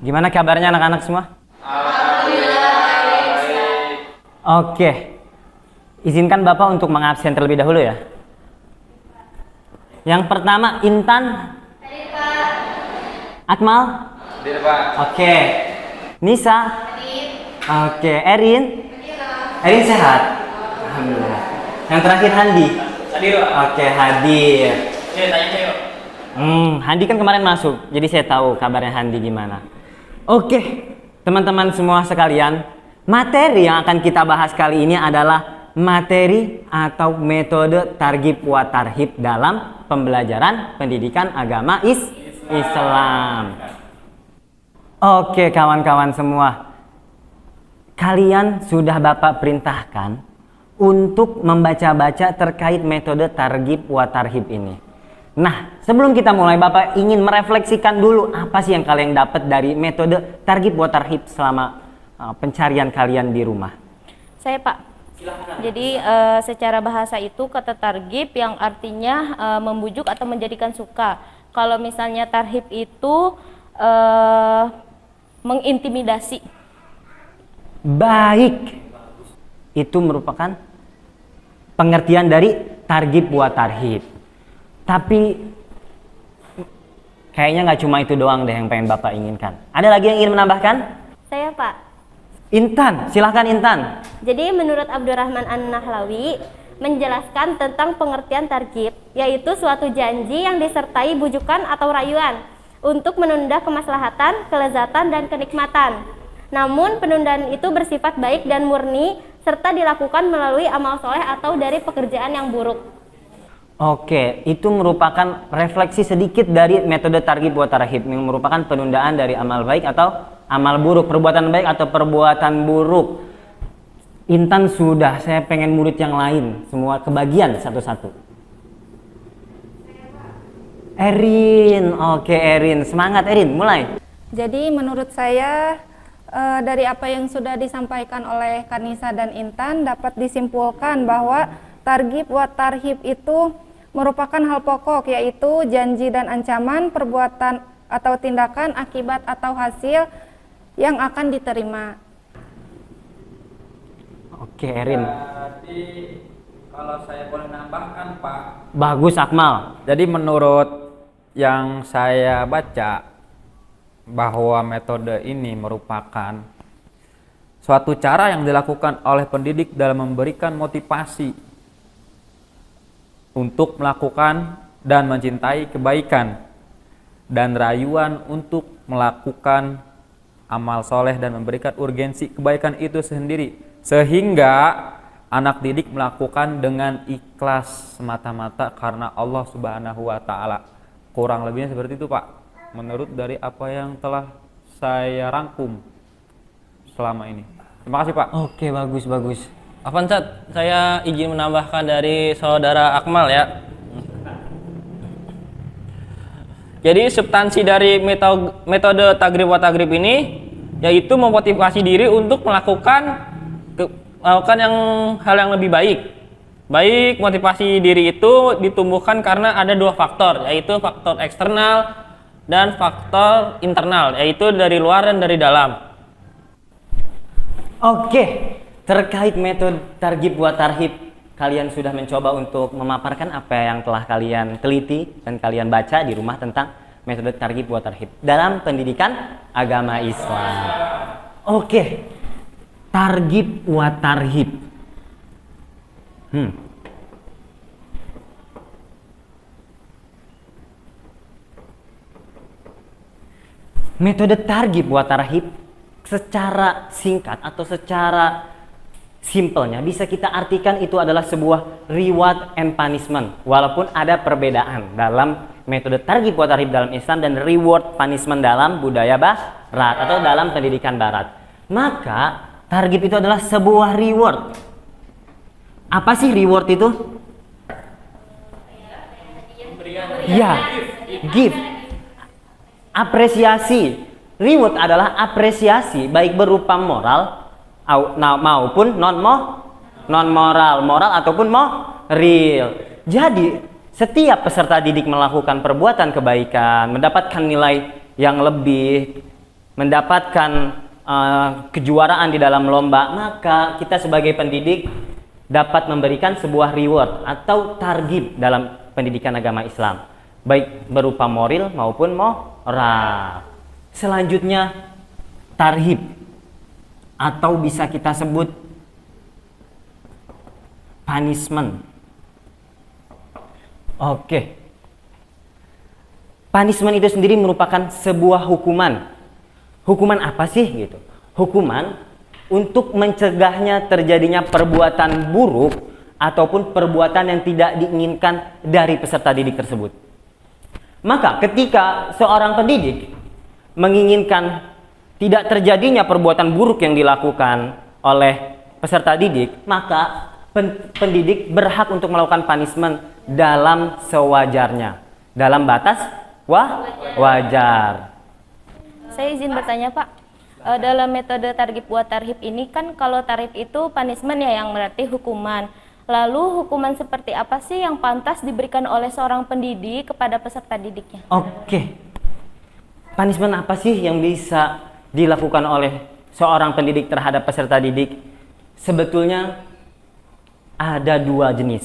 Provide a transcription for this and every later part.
Gimana kabarnya anak-anak semua? Alhamdulillah baik. Oke. Izinkan Bapak untuk mengabsen terlebih dahulu ya. Yang pertama Intan. Hadir Pak. Akmal. Hadir Pak. Oke. Nisa. Hadir. Oke. Erin. Hadir Pak. Erin sehat? Alhamdulillah. Yang terakhir Handi. Hadir Pak. Oke, hadir. Tanya saya Pak. Handi kan kemarin masuk, jadi saya tahu kabarnya Handi gimana. Oke, teman-teman semua sekalian, materi yang akan kita bahas kali ini adalah materi atau metode targhib wa tarhib dalam pembelajaran pendidikan agama Islam. Oke, kawan-kawan semua, kalian sudah Bapak perintahkan untuk membaca-baca terkait metode targhib wa tarhib ini. Nah, sebelum kita mulai, Bapak ingin merefleksikan dulu apa sih yang kalian dapat dari metode targhib wa tarhib selama pencarian kalian di rumah. Saya Pak. Jadi secara bahasa itu kata targhib yang artinya membujuk atau menjadikan suka. Kalau misalnya tarhib itu mengintimidasi. Baik. Itu merupakan pengertian dari targhib wa tarhib. Tapi kayaknya nggak cuma itu doang deh yang pengen Bapak inginkan. Ada lagi yang ingin menambahkan? Saya Pak. Intan, silahkan Intan. Jadi menurut Abdurrahman An-Nahlawi menjelaskan tentang pengertian targhib, yaitu suatu janji yang disertai bujukan atau rayuan untuk menunda kemaslahatan, kelezatan, dan kenikmatan. Namun penundaan itu bersifat baik dan murni serta dilakukan melalui amal soleh atau dari pekerjaan yang buruk. Oke, itu merupakan refleksi sedikit dari metode targhib wa tarhib yang merupakan penundaan dari amal baik atau amal buruk, perbuatan baik atau perbuatan buruk. Intan sudah, saya pengen murid yang lain, semua kebagian satu-satu. Erin, oke Erin, semangat Erin, mulai. Jadi menurut saya dari apa yang sudah disampaikan oleh Kanisa dan Intan dapat disimpulkan bahwa targhib wa tarhib itu merupakan hal pokok, yaitu janji dan ancaman, perbuatan atau tindakan, akibat atau hasil yang akan diterima. Oke Erin. Jadi kalau saya boleh nambahkan Pak. Bagus Akmal. Jadi menurut yang saya baca bahwa metode ini merupakan suatu cara yang dilakukan oleh pendidik dalam memberikan motivasi untuk melakukan dan mencintai kebaikan dan rayuan untuk melakukan amal soleh dan memberikan urgensi kebaikan itu sendiri, sehingga anak didik melakukan dengan ikhlas semata-mata karena Allah Subhanahu wa Ta'ala. Kurang lebihnya seperti itu Pak, menurut dari apa yang telah saya rangkum selama ini. Terima kasih Pak. Oke, bagus. Avancat, saya izin menambahkan dari saudara Akmal ya. Jadi substansi dari metode targhib wa tarhib ini yaitu memotivasi diri untuk melakukan hal yang lebih baik. Baik, motivasi diri itu ditumbuhkan karena ada dua faktor, yaitu faktor eksternal dan faktor internal, yaitu dari luar dan dari dalam. Oke, terkait metode targhib wa tarhib, kalian sudah mencoba untuk memaparkan apa yang telah kalian teliti dan kalian baca di rumah tentang metode targhib wa tarhib dalam pendidikan agama Islam. Oke, targhib wa tarhib. Metode targhib wa tarhib secara singkat atau secara simpelnya bisa kita artikan itu adalah sebuah reward and punishment, walaupun ada perbedaan dalam metode targhib wa tarhib dalam Islam dan reward punishment dalam budaya barat atau dalam pendidikan barat. Maka targhib itu adalah sebuah reward. Apa sih reward itu? Ya, gift. Apresiasi. Reward adalah apresiasi baik berupa moral maupun non moral, ataupun real. Jadi setiap peserta didik melakukan perbuatan kebaikan, mendapatkan nilai yang lebih mendapatkan kejuaraan di dalam lomba, maka kita sebagai pendidik dapat memberikan sebuah reward atau targhib dalam pendidikan agama Islam, baik berupa moral maupun moral. Selanjutnya tarhib, atau bisa kita sebut punishment. Oke. Punishment itu sendiri merupakan sebuah hukuman. Hukuman apa sih gitu? Hukuman untuk mencegahnya terjadinya perbuatan buruk ataupun perbuatan yang tidak diinginkan dari peserta didik tersebut. Maka ketika seorang pendidik menginginkan tidak terjadinya perbuatan buruk yang dilakukan oleh peserta didik, maka pendidik berhak untuk melakukan punishment dalam sewajarnya, dalam batas wajar. Saya izin bertanya Pak, dalam metode targhib wa tarhib ini kan kalau tarhib itu punishment ya, yang berarti hukuman. Lalu hukuman seperti apa sih yang pantas diberikan oleh seorang pendidik kepada peserta didiknya? Oke. Punishment apa sih yang bisa dilakukan oleh seorang pendidik terhadap peserta didik? Sebetulnya ada dua jenis,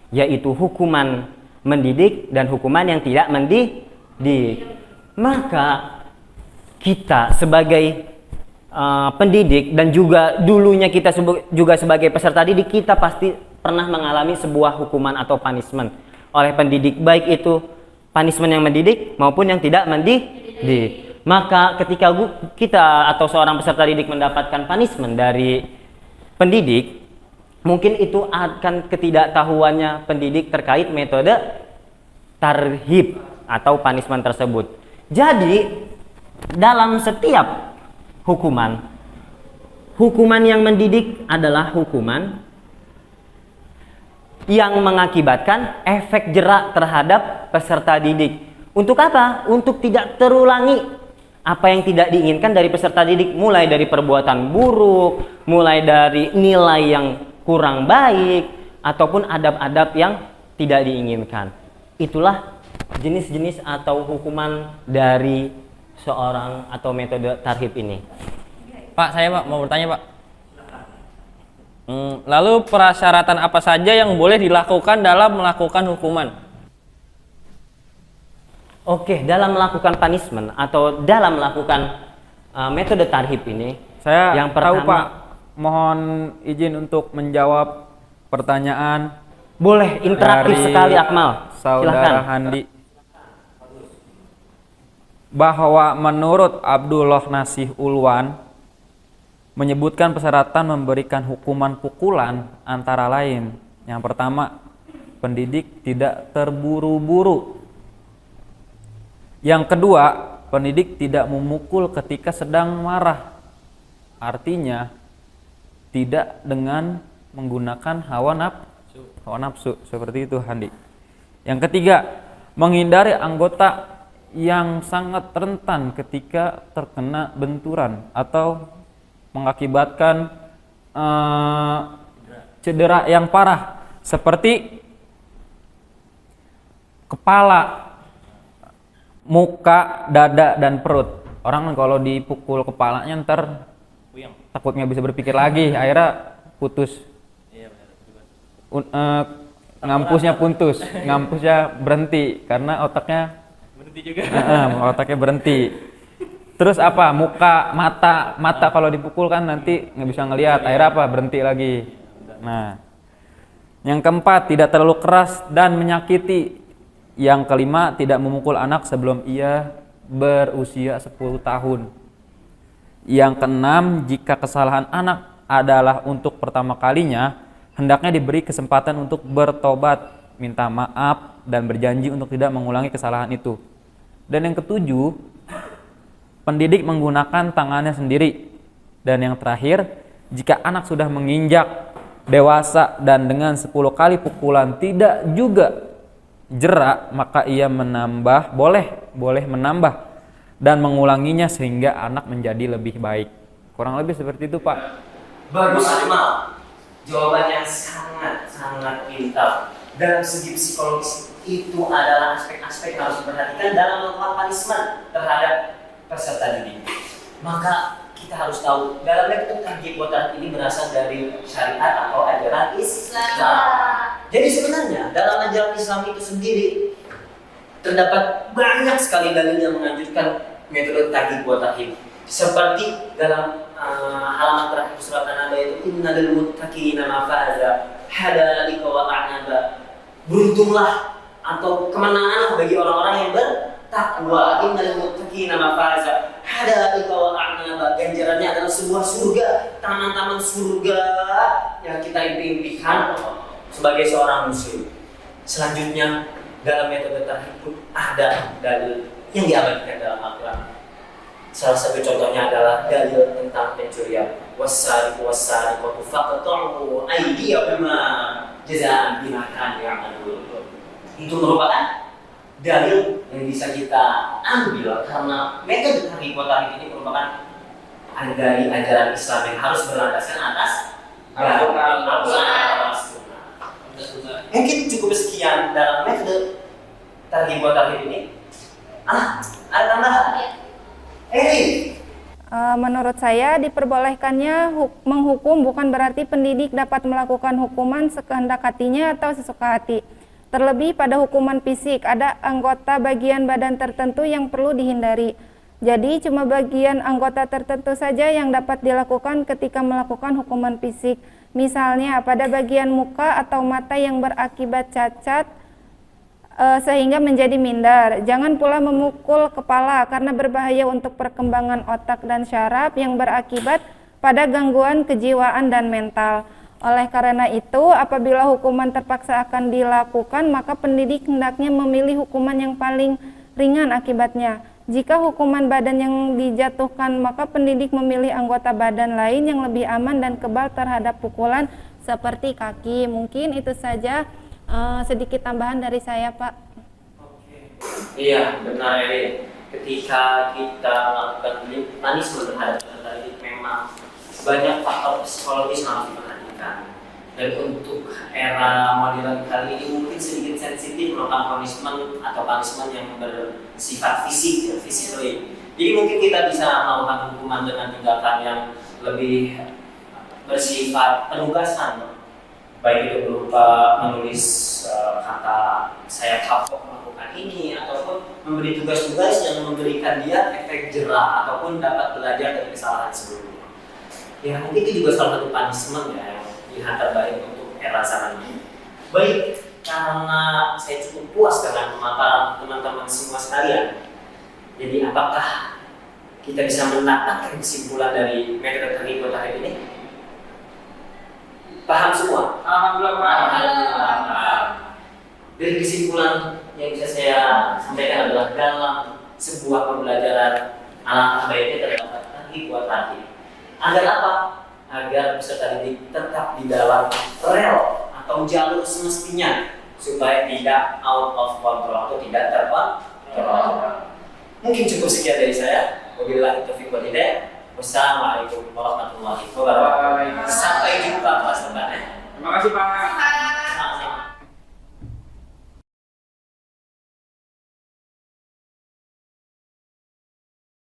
yaitu hukuman mendidik dan hukuman yang tidak mendidik. Maka kita sebagai pendidik dan juga dulunya kita juga sebagai peserta didik, kita pasti pernah mengalami sebuah hukuman atau punishment oleh pendidik, baik itu punishment yang mendidik maupun yang tidak mendidik. Maka ketika kita atau seorang peserta didik mendapatkan punishment dari pendidik, mungkin itu akan ketidaktahuannya pendidik terkait metode tarhib atau punishment tersebut. Jadi dalam setiap hukuman yang mendidik adalah hukuman yang mengakibatkan efek jerak terhadap peserta didik. Untuk apa? Untuk tidak terulangi apa yang tidak diinginkan dari peserta didik, mulai dari perbuatan buruk, mulai dari nilai yang kurang baik, ataupun adab-adab yang tidak diinginkan. Itulah jenis-jenis atau hukuman dari seorang atau metode tarhib ini. Pak, saya Pak mau bertanya Pak. Lalu persyaratan apa saja yang boleh dilakukan dalam melakukan hukuman? Oke, dalam melakukan punishment atau dalam melakukan metode tarhib ini, Saya yang tahu pertama, Pak, mohon izin untuk menjawab pertanyaan boleh interaktif dari sekali Akmal. Saudara Silahkan. Handi. Bahwa menurut Abdullah Nasih Ulwan menyebutkan persyaratan memberikan hukuman pukulan antara lain. Yang pertama, pendidik tidak terburu-buru. Yang kedua, pendidik tidak memukul ketika sedang marah. Artinya tidak dengan menggunakan hawa nafsu seperti itu Handi. Yang ketiga, menghindari anggota yang sangat rentan ketika terkena benturan atau mengakibatkan cedera yang parah seperti kepala, muka, dada, dan perut. Orang kalau dipukul kepalanya ntar takut nggak bisa berpikir lagi, akhirnya putus. Ngampusnya berhenti karena otaknya otaknya berhenti. Terus apa? Muka, mata kalau dipukul kan nanti nggak bisa ngelihat, akhirnya apa? Berhenti lagi. Nah, yang keempat, tidak terlalu keras dan menyakiti. Yang kelima, tidak memukul anak sebelum ia berusia 10 tahun. Yang keenam, jika kesalahan anak adalah untuk pertama kalinya, hendaknya diberi kesempatan untuk bertobat, minta maaf, dan berjanji untuk tidak mengulangi kesalahan itu. Dan yang ketujuh, pendidik menggunakan tangannya sendiri. Dan yang terakhir, jika anak sudah menginjak dewasa dan dengan 10 kali pukulan tidak juga jerak, maka ia boleh menambah dan mengulanginya sehingga anak menjadi lebih baik. Kurang lebih seperti itu Pak. Bagus Akmal. Jawaban yang sangat pintar. Dalam segi psikologis itu adalah aspek-aspek yang harus diperhatikan dalam melakukan punishment terhadap peserta didik. Maka kita harus tahu dalam metode targhib wa tarhib ini berasal dari syariat atau ajaran Islam. Jadi sebenarnya dalam ajaran Islam itu sendiri terdapat banyak sekali dalil yang menganjurkan metode targhib wa tarhib. Seperti dalam halaman terakhir surat An-Naba itu innal muttaqina mafaza hadalika wa a'naba. Beruntunglah atau kemenangan bagi orang-orang yang bertakwa. Innal muttaqina mafaza hadalika wa a'naba. Ganjarannya adalah sebuah surga, taman-taman surga yang kita impikan sebagai seorang muslim. Selanjutnya dalam metode tarhib pun ada dalil yang diabadikan dalam Al-Quran. Salah satu contohnya adalah dalil tentang pencurian. Wassariqu wassariqatu faqta'u aydiyahuma jazaa'an bima kanu ya'malun. Itu merupakan dalil yang bisa kita ambil karena metode targhib wa tarhib ini merupakan dari ajaran Islam yang harus berlandaskan atas Al-Quran. Mungkin cukup sekian dalam metode targhib wa tarhib ini. Ada tambahan? Menurut saya diperbolehkannya menghukum bukan berarti pendidik dapat melakukan hukuman sekehendak hatinya atau sesuka hati. Terlebih pada hukuman fisik, ada anggota bagian badan tertentu yang perlu dihindari. Jadi cuma bagian anggota tertentu saja yang dapat dilakukan ketika melakukan hukuman fisik. Misalnya pada bagian muka atau mata yang berakibat cacat sehingga menjadi minder. Jangan pula memukul kepala karena berbahaya untuk perkembangan otak dan syaraf yang berakibat pada gangguan kejiwaan dan mental. Oleh karena itu, apabila hukuman terpaksa akan dilakukan, maka pendidik hendaknya memilih hukuman yang paling ringan akibatnya. Jika hukuman badan yang dijatuhkan, maka pendidik memilih anggota badan lain yang lebih aman dan kebal terhadap pukulan seperti kaki. Mungkin itu saja sedikit tambahan dari saya, Pak. Iya, benar Eri. Ketika kita melakukan punishment terhadap pendidik, memang banyak faktor psikologis yang harus diperhatikan. Dan untuk era modern kali ini mungkin sedikit sensitif melakukan punishment atau punishment yang bersifat fisik, physically. Jadi mungkin kita bisa melakukan hukuman dengan tindakan yang lebih bersifat penugasan, baik itu berupa menulis kata saya kapok melakukan ini ataupun memberi tugas-tugas yang memberikan dia efek jera ataupun dapat belajar dari kesalahan sebelumnya. Ya mungkin itu juga salah satu punishment ya yang pilihan terbaik untuk era zaman ini. Baik, karena saya cukup puas dengan pemaparan teman-teman semua sekalian. Jadi apakah kita bisa menetapkan kesimpulan dari metode targhib wa tarhib ini? Paham semua? Alhamdulillah. Dari kesimpulan yang bisa saya sampaikan adalah dalam sebuah pembelajaran alangkah baiknya terdapat targhib wa tarhib. Agar apa? Agar peserta didik tetap di dalam rel atau jalur semestinya supaya tidak out of control atau tidak terkontrol. Mungkin cukup sekian dari saya. Wabillahi taufiq wal hidayah. Wassalamualaikum warahmatullahi wabarakatuh. Sampai jumpa kelas depannya. Terima kasih Pak.